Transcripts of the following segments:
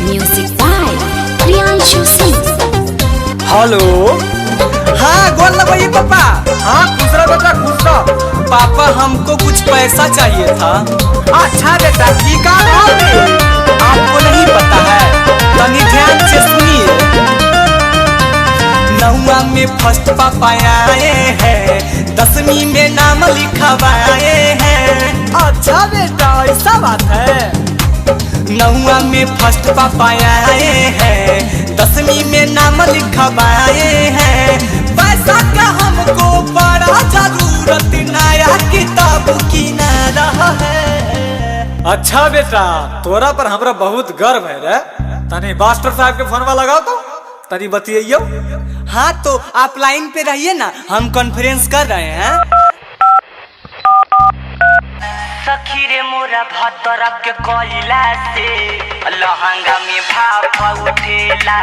Music by Priyanshu Singh. Hello. हाँ बोल ना भाई पापा। हाँ खुश रहो बेटा खुश रहो। पापा हमको कुछ पैसा चाहिए था। अच्छा बेटा ठीक है। आपको नहीं पता है तनी ध्यान से सुनिए। 9वीं में फर्स्ट पापा आए हैं, 10वीं में नाम लिखवाए हैं। अच्छा बेटा ऐसा बात है। 9वीं में फर्स्ट पापा आए हैं, 10वीं में नाम लिखवाए हैं। पैसा का हमको बड़ा जरूरत, नया किताब की ना रहा है। अच्छा बेटा तोरा पर हमरा बहुत गर्व है रे। तनी मास्टर साहब के फोनवा लगाओ तो तनी बतियाइयो। हाँ तो आप लाइन पे रहिए ना, हम कॉन्फ्रेंस कर रहे हैं। सखी रे मोरा भतरा के कोयला से लहंगा में भाप उठेला।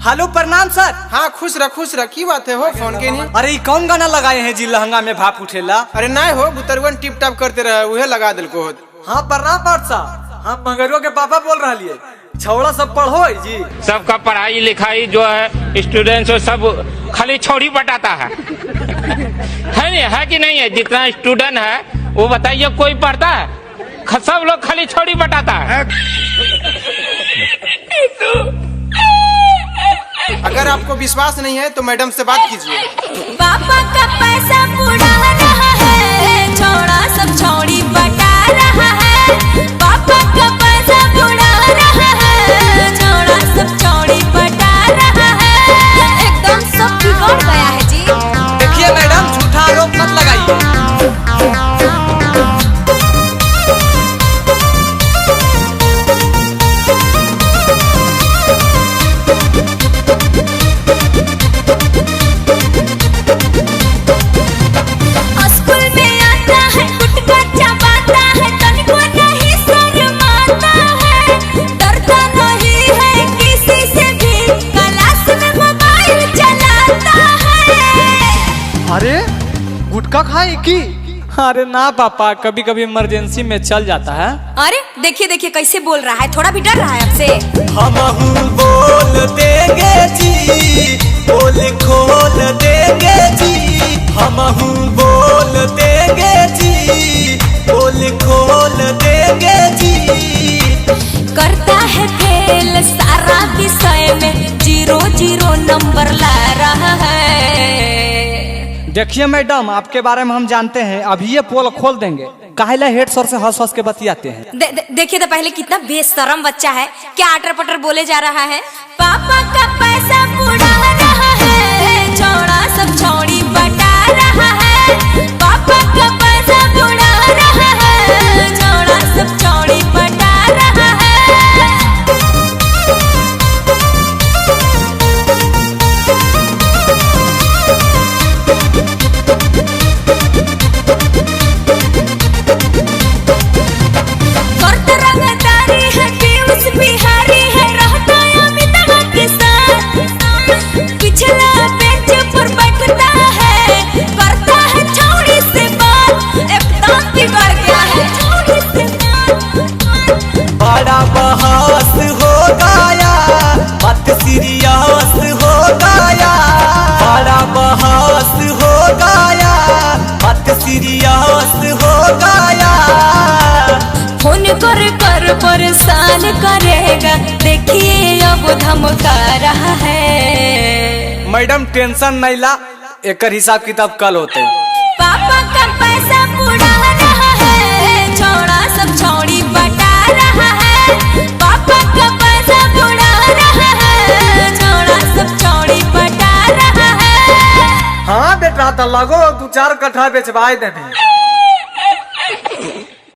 हेलो प्रणाम सर। हाँ खुश रह की बात है हो फोन के नहीं। अरे कौन गाना लगाए हैं जी लहंगा में भाप उठेला? अरे ना हो बुतरवन टिप टाप करते रहे उहे लगा दिल को। हाँ प्रणाम साहब, हम मंगरुआ के पापा बोल रहा लिए। छौड़ा सब पढ़ो जी। सबका पढ़ाई लिखाई जो है स्टूडेंट्स सब खाली छोड़ी बटाता है नहीं है कि नहीं है? जितना स्टूडेंट है वो बताइए कोई पढ़ता है? सब लोग खाली छोड़ी बटाता है। अगर आपको विश्वास नहीं है तो मैडम से बात कीजिए। पापा का पैसा उड़ा रहा है, छोड़ा सब छोड़ी बटा रहा है। पापा का पैसा उड़ा रहा है, छोड़ा सब छोड़ी बटा रहा है। एकदम सब बिगड़ गया है जी। देखिए मैडम झूठा आरोप मत लगाइए। स्कूल में आता है गुटका चबाता है, तनिको नहीं शर्माता है। डरता नहीं है किसी से भी, क्लास में मोबाइल चलाता है। अरे गुटखा खाए की? अरे ना पापा, कभी कभी इमरजेंसी में चल जाता है। अरे देखिए देखिए कैसे बोल रहा है, थोड़ा भी डर रहा है आपसे। हम बोल देंगे जी, बोल खोल देंगे जी। हम बोल देंगे जी, बोल खोल देंगे जी। करता है फेल सारा विषय में, 0 नंबर ला रहा है। देखिए मैडम आपके बारे में हम जानते हैं, अभी ये पोल खोल देंगे। काहेला हेड सर से हंस हंस के बतियाते हैं। देखिए तो पहले कितना बेशरम बच्चा है, क्या अटर पटर बोले जा रहा है। पापा का पैसा उड़ा रहा है, छोड़ा सब छोड़ी बटा रहा है। पापा का पैसा उड़ा रहा है, छोड़ा सब छोड़ी बटा रहा है। बिहारी है, रहता अमिताभ के साथ। पिछला बेंच पर बैठता है, करता है छौड़ी से बात। एकदम बिगड़ गया है छौड़ी से बात। बड़ा बहस हो गया, बात सीरियस हो गया। बड़ा बहस हो गया, बात सीरियस हो गया। फोन कर कर परेशान करेगा, देखिए अब धमका रहा है। मैडम टेंशन नहीं ला, एक हिसाब किताब कल होते। पापा का पैसा उड़ा रहा है, छोड़ा सब छोड़ी बटा रहा है। पापा का पैसा उड़ा रहा है, छोड़ा सब छोड़ी बटा रहा है। हाँ बेटा तो लगो 2-4 कट्ठा बेचवाए देने।